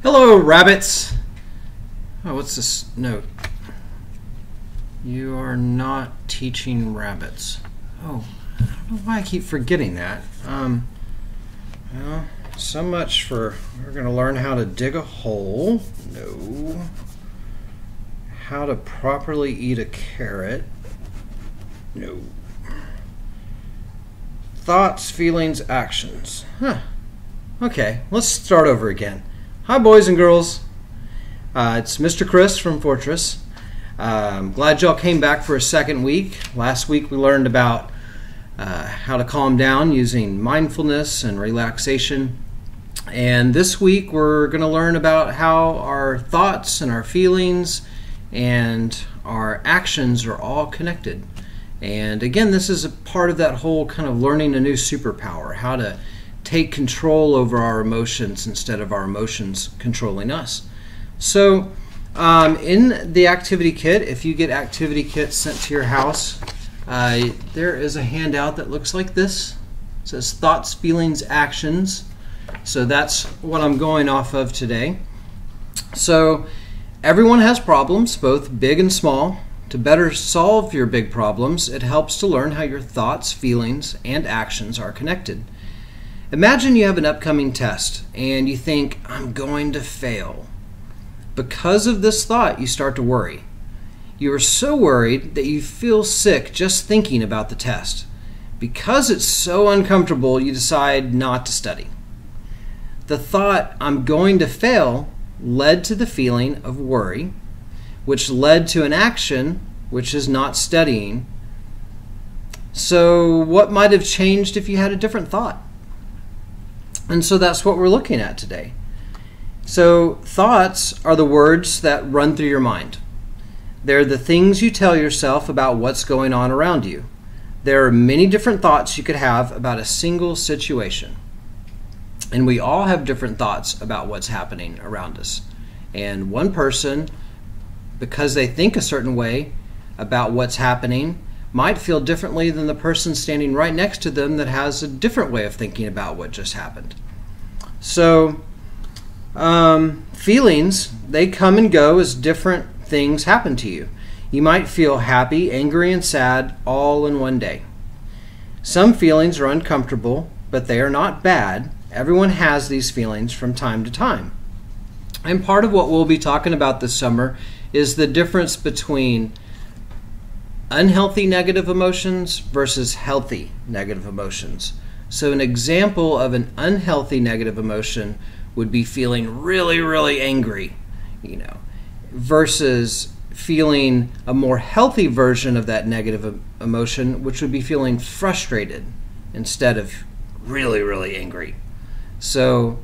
Hello, rabbits. Oh, what's this note? You are not teaching rabbits. Oh, I don't know why I keep forgetting that. Well, so much for we're going to learn how to dig a hole. No. How to properly eat a carrot. No. Thoughts, feelings, actions. Huh. Okay, let's start over again. Hi, boys and girls. It's Mr. Chris from Fortress. I'm glad y'all came back for a second week. Last week we learned about how to calm down using mindfulness and relaxation. And this week we're going to learn about how our thoughts and our feelings and our actions are all connected. And again, this is a part of that whole kind of learning a new superpower, how to take control over our emotions instead of our emotions controlling us. So in the activity kit, if you get activity kits sent to your house, there is a handout that looks like this. It says thoughts, feelings, actions. So that's what I'm going off of today. So everyone has problems, both big and small. To better solve your big problems, it helps to learn how your thoughts, feelings, and actions are connected. Imagine you have an upcoming test and you think, I'm going to fail. Because of this thought, you start to worry. You are so worried that you feel sick just thinking about the test. Because it's so uncomfortable, you decide not to study. The thought, I'm going to fail, led to the feeling of worry, which led to an action, which is not studying. So what might have changed if you had a different thought? And so that's what we're looking at today. So thoughts are the words that run through your mind. They're the things you tell yourself about what's going on around you. There are many different thoughts you could have about a single situation. And we all have different thoughts about what's happening around us. And one person, because they think a certain way about what's happening, might feel differently than the person standing right next to them that has a different way of thinking about what just happened. So feelings, they come and go as different things happen to you. You might feel happy, angry, and sad all in one day. Some feelings are uncomfortable, but they are not bad. Everyone has these feelings from time to time. And part of what we'll be talking about this summer is the difference between unhealthy negative emotions versus healthy negative emotions. So an example of an unhealthy negative emotion would be feeling really, really angry, versus feeling a more healthy version of that negative emotion, which would be feeling frustrated instead of really, really angry. So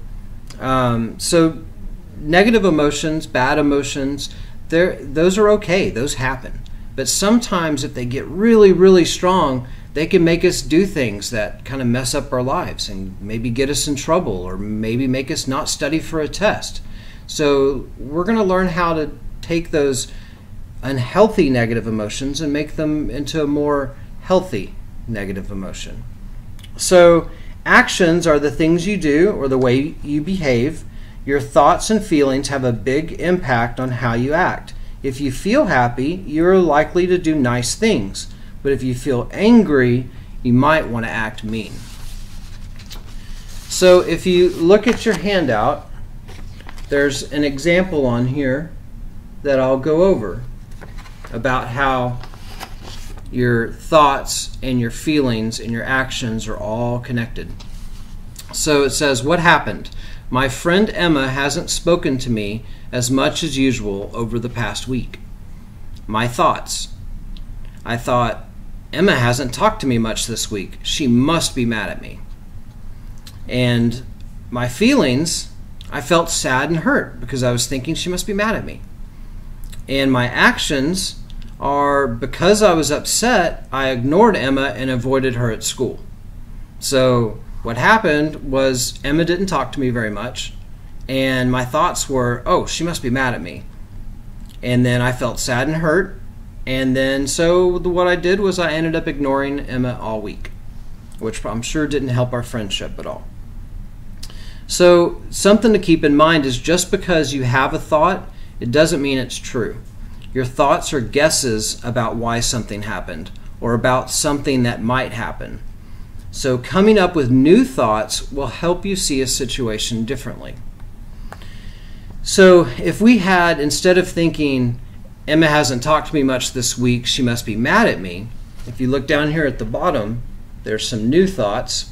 negative emotions, bad emotions, those are okay. Those happen. But sometimes if they get really, really strong, they can make us do things that kind of mess up our lives and maybe get us in trouble or maybe make us not study for a test. So we're going to learn how to take those unhealthy negative emotions and make them into a more healthy negative emotion. So actions are the things you do or the way you behave. Your thoughts and feelings have a big impact on how you act. If you feel happy, you're likely to do nice things. But if you feel angry, you might want to act mean. So if you look at your handout, there's an example on here that I'll go over about how your thoughts and your feelings and your actions are all connected. So it says, what happened? My friend Emma hasn't spoken to me as much as usual over the past week. My thoughts. I thought, Emma hasn't talked to me much this week. She must be mad at me. And my feelings, I felt sad and hurt because I was thinking she must be mad at me. And my actions are because I was upset, I ignored Emma and avoided her at school. So what happened was Emma didn't talk to me very much, and my thoughts were, oh, she must be mad at me. And then I felt sad and hurt, and then so what I did was I ended up ignoring Emma all week, which I'm sure didn't help our friendship at all. So something to keep in mind is just because you have a thought, it doesn't mean it's true. Your thoughts are guesses about why something happened or about something that might happen. So coming up with new thoughts will help you see a situation differently. So if we had, instead of thinking, Emma hasn't talked to me much this week, she must be mad at me, if you look down here at the bottom, there's some new thoughts,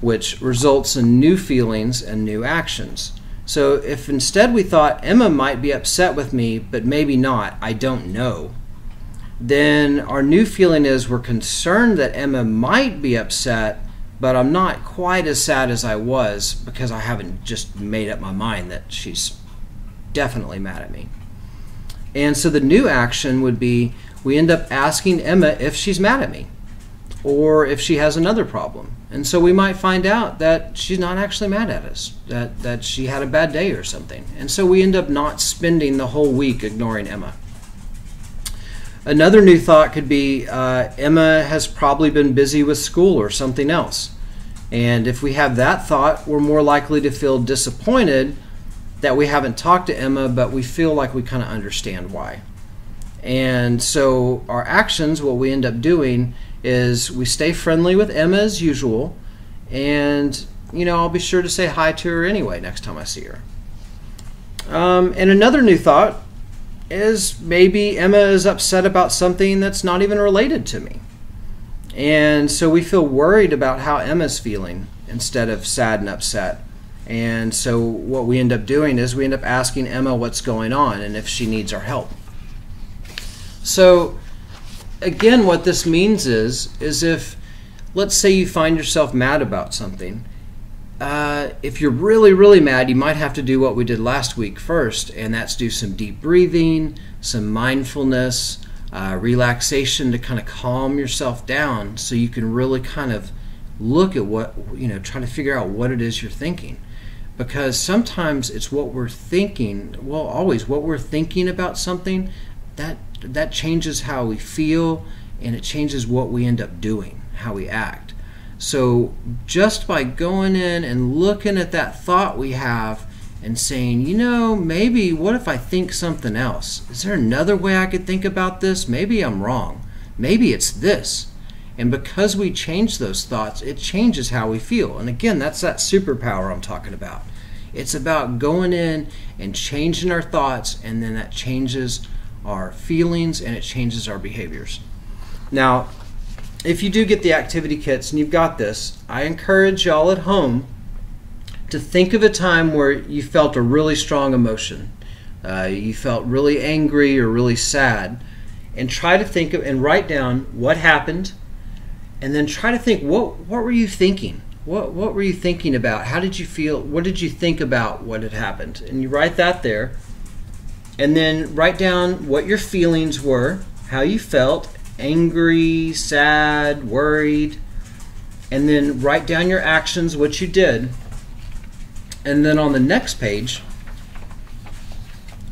which results in new feelings and new actions. So if instead we thought Emma might be upset with me, but maybe not, I don't know, then our new feeling is we're concerned that Emma might be upset, but I'm not quite as sad as I was because I haven't just made up my mind that she's definitely mad at me. And so the new action would be we end up asking Emma if she's mad at me or if she has another problem. And so we might find out that she's not actually mad at us, that she had a bad day or something. And so we end up not spending the whole week ignoring Emma. Another new thought could be Emma has probably been busy with school or something else. And if we have that thought, we're more likely to feel disappointed that we haven't talked to Emma, but we feel like we kind of understand why. And so our actions, what we end up doing is we stay friendly with Emma as usual, and I'll be sure to say hi to her anyway next time I see her. And another new thought is maybe Emma is upset about something that's not even related to me. And so we feel worried about how Emma's feeling instead of sad and upset. And so what we end up doing is we end up asking Emma what's going on and if she needs our help. So again, what this means is if, let's say you find yourself mad about something, if you're really, really mad, you might have to do what we did last week first, and that's do some deep breathing, some mindfulness, relaxation to kind of calm yourself down so you can really kind of look at what, try to figure out what it is you're thinking. Because sometimes it's what we're thinking, well, always what we're thinking about something, that changes how we feel, and it changes what we end up doing, how we act. So just by going in and looking at that thought we have and saying, maybe what if I think something else? Is there another way I could think about this? Maybe I'm wrong. Maybe it's this. And because we change those thoughts, it changes how we feel. And again, that's that superpower I'm talking about. It's about going in and changing our thoughts, and then that changes our feelings and it changes our behaviors. Now, if you do get the activity kits and you've got this, I encourage y'all at home to think of a time where you felt a really strong emotion. You felt really angry or really sad, and try to think of and write down what happened, and then try to think what were you thinking? What were you thinking about? How did you feel? What did you think about what had happened? And you write that there. And then write down what your feelings were, how you felt, angry, sad, worried. And then write down your actions, what you did. And then on the next page,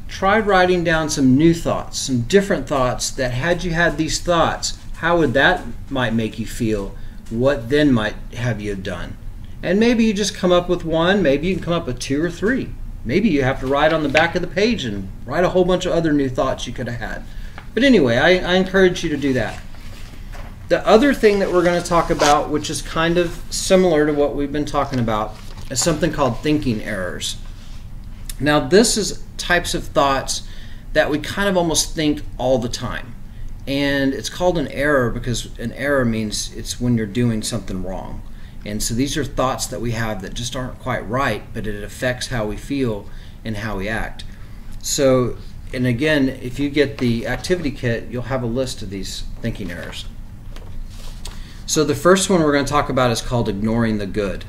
try writing down some new thoughts, some different thoughts that had you had these thoughts, how would that might make you feel? What then might have you done? And maybe you just come up with one, maybe you can come up with 2 or 3. Maybe you have to write on the back of the page and write a whole bunch of other new thoughts you could have had. But anyway, I encourage you to do that. The other thing that we're going to talk about, which is kind of similar to what we've been talking about, is something called thinking errors. Now, this is types of thoughts that we kind of almost think all the time. And it's called an error because an error means it's when you're doing something wrong. And so these are thoughts that we have that just aren't quite right, but it affects how we feel and how we act. So, and again, if you get the activity kit, you'll have a list of these thinking errors. So the first one we're going to talk about is called ignoring the good.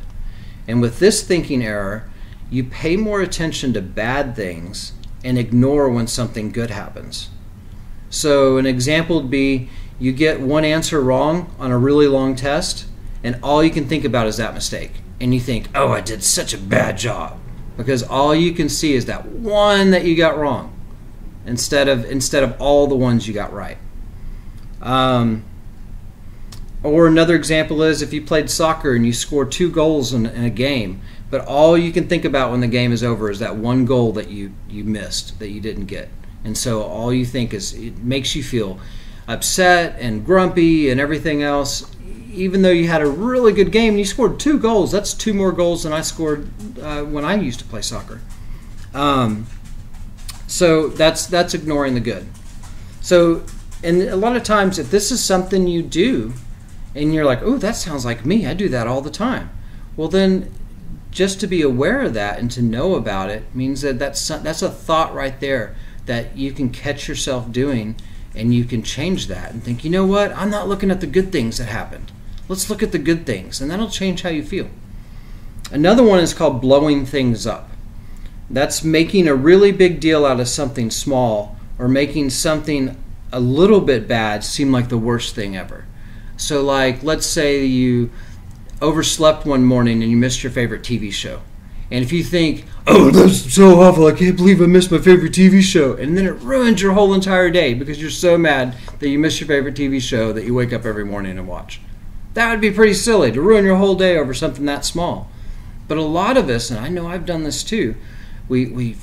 And with this thinking error, you pay more attention to bad things and ignore when something good happens. So an example would be you get one answer wrong on a really long test, and all you can think about is that mistake. And you think, oh, I did such a bad job. Because all you can see is that one that you got wrong instead of all the ones you got right. Or another example is if you played soccer and you scored 2 goals in a game, But all you can think about when the game is over is that one goal that you missed, that you didn't get. And so all you think is, it makes you feel upset and grumpy and everything else. Even though you had a really good game and you scored 2 goals, that's 2 more goals than I scored when I used to play soccer. So that's ignoring the good. So, and a lot of times if this is something you do and you're like, oh, that sounds like me, I do that all the time. Well, then just to be aware of that and to know about it means that that's a thought right there that you can catch yourself doing, and you can change that and think, you know what, I'm not looking at the good things that happened. Let's look at the good things, and that'll change how you feel. Another one is called blowing things up. That's making a really big deal out of something small, or making something a little bit bad seem like the worst thing ever. So like, let's say you overslept one morning and you missed your favorite TV show. And if you think, oh, that's so awful, I can't believe I missed my favorite TV show, and then it ruins your whole entire day because you're so mad that you missed your favorite TV show that you wake up every morning and watch. That would be pretty silly, to ruin your whole day over something that small. But a lot of us, and I know I've done this too, we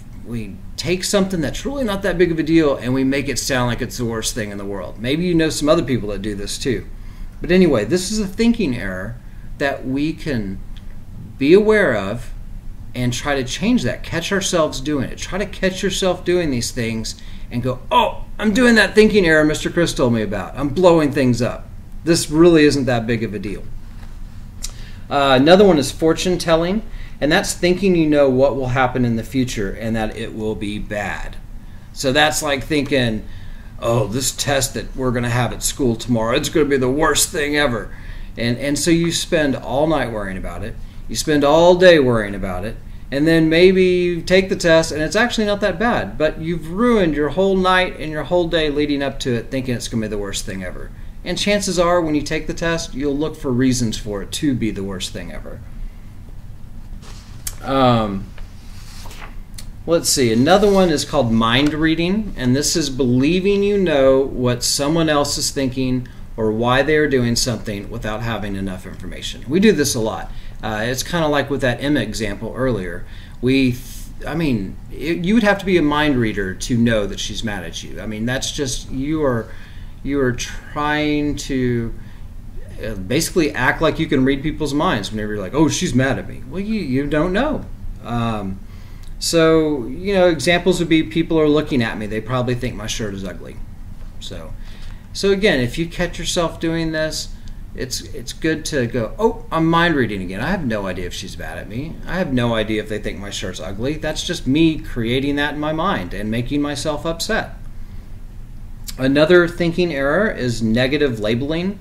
take something that's really not that big of a deal and we make it sound like it's the worst thing in the world. Maybe you know some other people that do this too. But anyway, this is a thinking error that we can be aware of and try to change that. Catch ourselves doing it. Try to catch yourself doing these things and go, oh, I'm doing that thinking error Mr. Chris told me about. I'm blowing things up. This really isn't that big of a deal. Another one is fortune telling, and that's thinking you know what will happen in the future and that it will be bad. So that's like thinking, oh, this test that we're going to have at school tomorrow, it's going to be the worst thing ever. And so you spend all night worrying about it. You spend all day worrying about it. And then maybe you take the test and it's actually not that bad. But you've ruined your whole night and your whole day leading up to it thinking it's going to be the worst thing ever. And chances are when you take the test, you'll look for reasons for it to be the worst thing ever. Let's see. Another one is called mind reading. And this is believing you know what someone else is thinking or why they are doing something without having enough information. We do this a lot. It's kind of like with that Emma example earlier. You would have to be a mind reader to know that she's mad at you. I mean, that's just, you are trying to basically act like you can read people's minds whenever you're like, oh, she's mad at me. Well, you don't know. So, examples would be people are looking at me. They probably think my shirt is ugly. So again, if you catch yourself doing this, it's good to go, oh, I'm mind reading again. I have no idea if she's mad at me. I have no idea if they think my shirt's ugly. That's just me creating that in my mind and making myself upset. Another thinking error is negative labeling.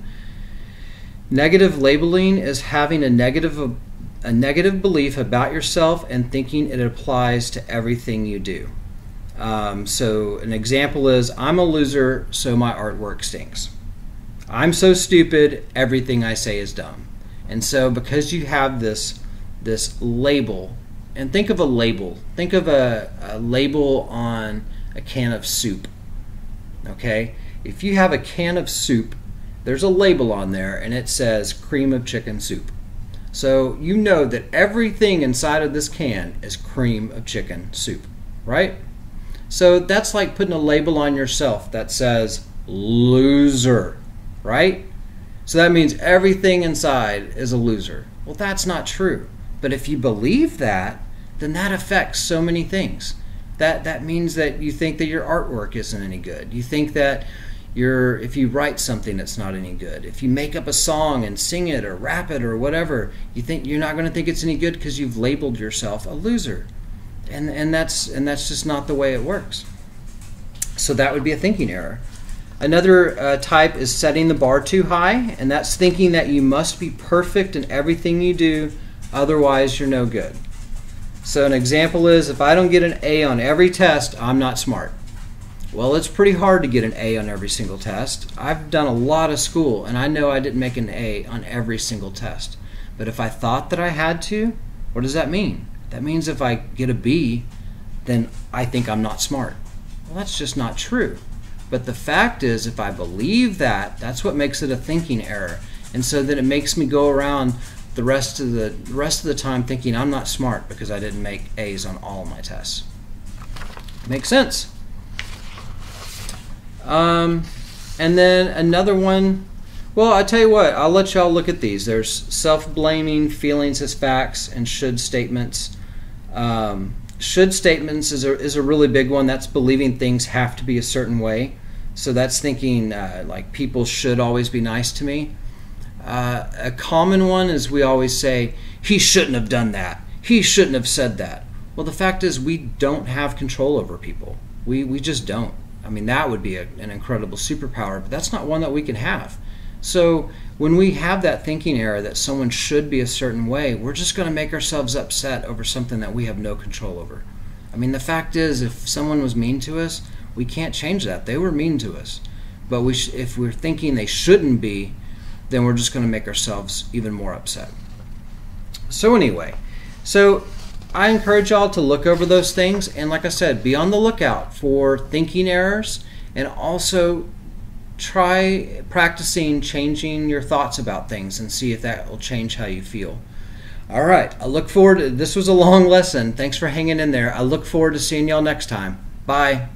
Negative labeling is having a negative belief about yourself and thinking it applies to everything you do. So an example is, I'm a loser, so my artwork stinks. I'm so stupid, everything I say is dumb. And so because you have this label, and think of a label. Think of a label on a can of soup. Okay? If you have a can of soup, there's a label on there and it says cream of chicken soup. So you know that everything inside of this can is cream of chicken soup, right? So that's like putting a label on yourself that says loser, right? So that means everything inside is a loser. Well, that's not true. But if you believe that, then that affects so many things. That means that you think that your artwork isn't any good. You think that if you write something that's not any good, if you make up a song and sing it or rap it or whatever, you think you're not going to think it's any good because you've labeled yourself a loser. And that's just not the way it works. So that would be a thinking error. Another type is setting the bar too high, and that's thinking that you must be perfect in everything you do, otherwise you're no good. So an example is, if I don't get an A on every test, I'm not smart. Well, it's pretty hard to get an A on every single test. I've done a lot of school, and I know I didn't make an A on every single test. But if I thought that I had to, what does that mean? That means if I get a B, then I think I'm not smart. Well, that's just not true. But the fact is, if I believe that, that's what makes it a thinking error. And so then it makes me go around the rest of the time thinking I'm not smart because I didn't make A's on all of my tests. Makes sense. And then another one, well, I tell you what, I'll let y'all look at these. There's self-blaming, feelings as facts, and should statements. Should statements is a really big one. That's believing things have to be a certain way. So that's thinking like people should always be nice to me. A common one is we always say, he shouldn't have done that. He shouldn't have said that. Well, the fact is we don't have control over people. We just don't. I mean, that would be an incredible superpower, but that's not one that we can have. So when we have that thinking error that someone should be a certain way, we're just going to make ourselves upset over something that we have no control over. I mean, the fact is, if someone was mean to us, we can't change that. They were mean to us. But if we're thinking they shouldn't be, then we're just going to make ourselves even more upset. So anyway, I encourage y'all to look over those things, and like I said, be on the lookout for thinking errors, and also try practicing changing your thoughts about things and see if that will change how you feel. All right, I look forward to, this was a long lesson. Thanks for hanging in there. I look forward to seeing y'all next time. Bye.